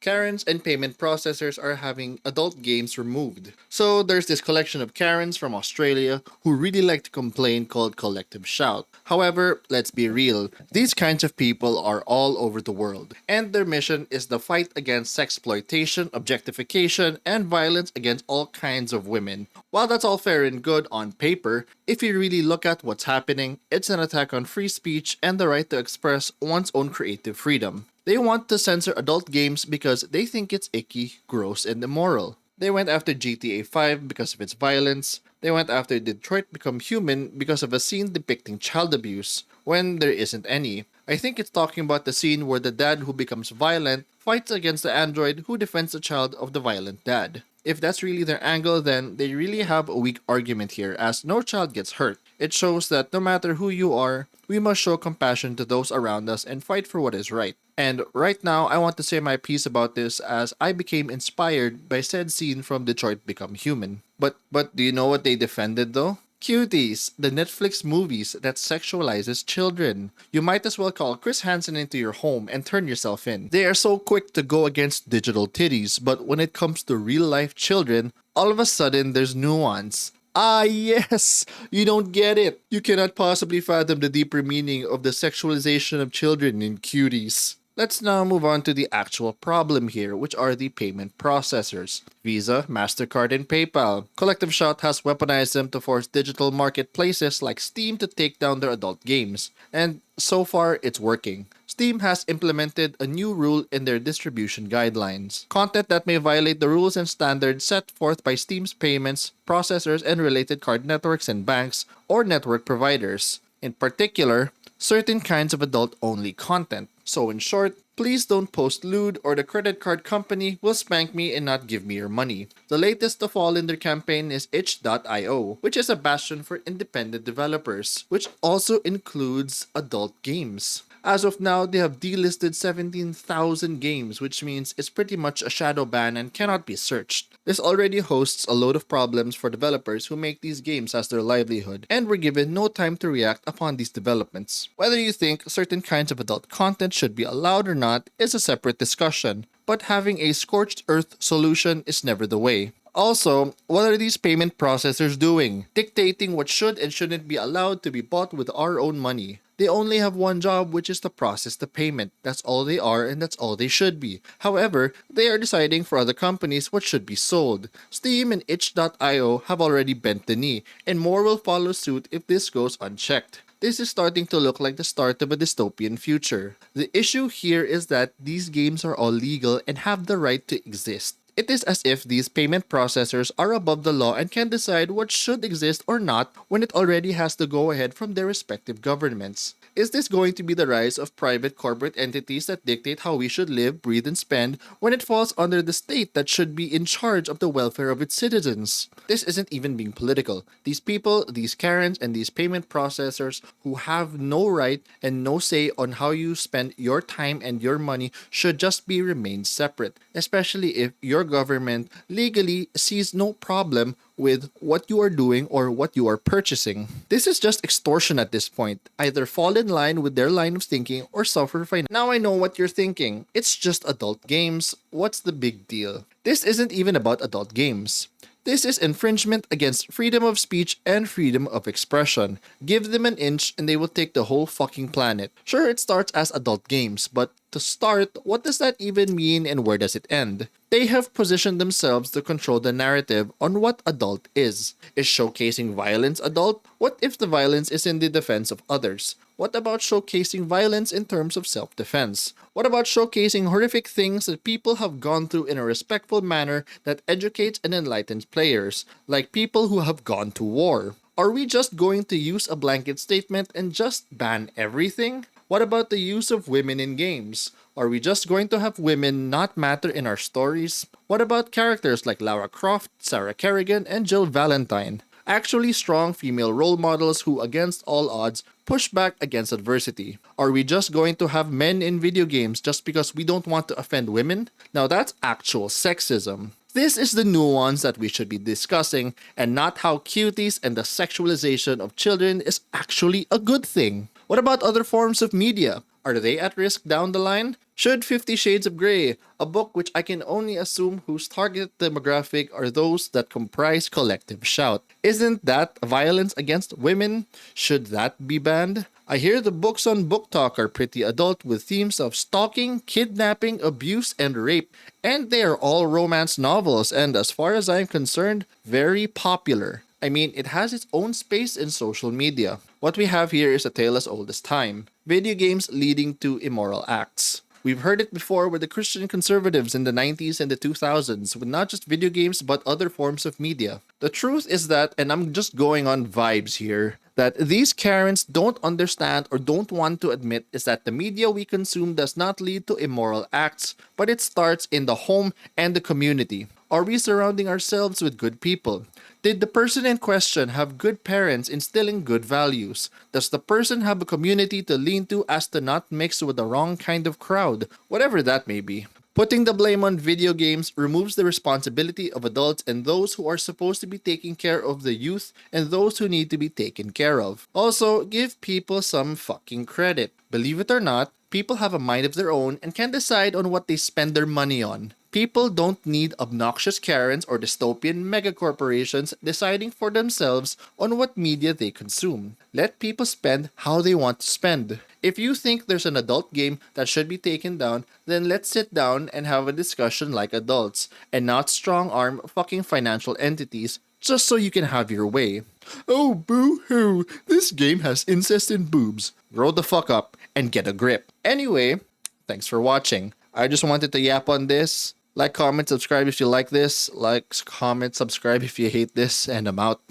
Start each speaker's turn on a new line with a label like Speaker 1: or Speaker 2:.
Speaker 1: Karens and payment processors are having adult games removed. So there's this collection of Karens from Australia who really like to complain called Collective Shout. However, let's be real, these kinds of people are all over the world, and their mission is the fight against sexploitation, objectification, and violence against all kinds of women. While that's all fair and good on paper, if you really look at what's happening, it's an attack on free speech and the right to express one's own creative freedom. They want to censor adult games because they think it's icky, gross, and immoral. They went after GTA 5 because of its violence. They went after Detroit Become Human because of a scene depicting child abuse, when there isn't any. I think it's talking about the scene where the dad who becomes violent fights against the android who defends the child of the violent dad. If that's really their angle, then they really have a weak argument here, as no child gets hurt. It shows that no matter who you are, we must show compassion to those around us and fight for what is right. And right now, I want to say my piece about this as I became inspired by said scene from Detroit Become Human. But do you know what they defended though? Cuties, the Netflix movies that sexualizes children. You might as well call Chris Hansen into your home and turn yourself in. They are so quick to go against digital titties, but when it comes to real life children, all of a sudden there's nuance. Ah, yes! You don't get it! You cannot possibly fathom the deeper meaning of the sexualization of children in Cuties. Let's now move on to the actual problem here, which are the payment processors. Visa, MasterCard, and PayPal. Collective Shot has weaponized them to force digital marketplaces like Steam to take down their adult games. And so far, it's working. Steam has implemented a new rule in their distribution guidelines. Content that may violate the rules and standards set forth by Steam's payments, processors, and related card networks and banks or network providers. In particular, certain kinds of adult-only content. So in short, please don't post lewd or the credit card company will spank me and not give me your money. The latest to fall in their campaign is itch.io, which is a bastion for independent developers, which also includes adult games. As of now, they have delisted 17,000 games, which means it's pretty much a shadow ban and cannot be searched. This already hosts a load of problems for developers who make these games as their livelihood, and were given no time to react upon these developments. Whether you think certain kinds of adult content should be allowed or not is a separate discussion, but having a scorched earth solution is never the way. Also, what are these payment processors doing? Dictating what should and shouldn't be allowed to be bought with our own money. They only have one job, which is to process the payment. That's all they are and that's all they should be. However, they are deciding for other companies what should be sold. Steam and itch.io have already bent the knee, and more will follow suit if this goes unchecked. This is starting to look like the start of a dystopian future. The issue here is that these games are all legal and have the right to exist. It is as if these payment processors are above the law and can decide what should exist or not when it already has to go ahead from their respective governments. Is this going to be the rise of private corporate entities that dictate how we should live, breathe, and spend when it falls under the state that should be in charge of the welfare of its citizens? This isn't even being political. These people, these Karens, and these payment processors who have no right and no say on how you spend your time and your money should just be remained separate, especially if your government legally sees no problem with what you are doing or what you are purchasing. This is just extortion at this point. Either fall in line with their line of thinking or suffer fine. Now I know what you're thinking. It's just adult games. What's the big deal? This isn't even about adult games. This is infringement against freedom of speech and freedom of expression. Give them an inch and they will take the whole fucking planet. Sure, it starts as adult games, but to start, what does that even mean and where does it end? They have positioned themselves to control the narrative on what adult is. Is showcasing violence adult? What if the violence is in the defense of others? What about showcasing violence in terms of self-defense? What about showcasing horrific things that people have gone through in a respectful manner that educates and enlightens players, like people who have gone to war? Are we just going to use a blanket statement and just ban everything? What about the use of women in games? Are we just going to have women not matter in our stories? What about characters like Lara Croft, Sarah Kerrigan, and Jill Valentine? Actually strong female role models who, against all odds, push back against adversity. Are we just going to have men in video games just because we don't want to offend women? Now that's actual sexism. This is the nuance that we should be discussing, and not how cuties and the sexualization of children is actually a good thing. What about other forms of media? Are they at risk down the line? Should 50 Shades of Grey, a book which I can only assume whose target demographic are those that comprise collective shout? Isn't that violence against women? Should that be banned? I hear the books on Book Talk are pretty adult with themes of stalking, kidnapping, abuse, and rape, and they are all romance novels and, as far as I'm concerned, very popular. I mean, it has its own space in social media. What we have here is a tale as old as time, video games leading to immoral acts. We've heard it before with the Christian conservatives in the 90s and the 2000s, with not just video games but other forms of media. The truth is that, and I'm just going on vibes here, that these Karens don't understand or don't want to admit is that the media we consume does not lead to immoral acts, but it starts in the home and the community. Are we surrounding ourselves with good people? Did the person in question have good parents instilling good values? Does the person have a community to lean to as to not mix with the wrong kind of crowd? Whatever that may be. Putting the blame on video games removes the responsibility of adults and those who are supposed to be taking care of the youth and those who need to be taken care of. Also, give people some fucking credit. Believe it or not, people have a mind of their own and can decide on what they spend their money on. People don't need obnoxious Karens or dystopian megacorporations deciding for themselves on what media they consume. Let people spend how they want to spend. If you think there's an adult game that should be taken down, then let's sit down and have a discussion like adults, and not strong arm fucking financial entities just so you can have your way. Oh, boo hoo, this game has incest and boobs. Grow the fuck up and get a grip. Anyway, thanks for watching. I just wanted to yap on this. Like, comment, subscribe if you like this. Like, comment, subscribe if you hate this, and I'm out.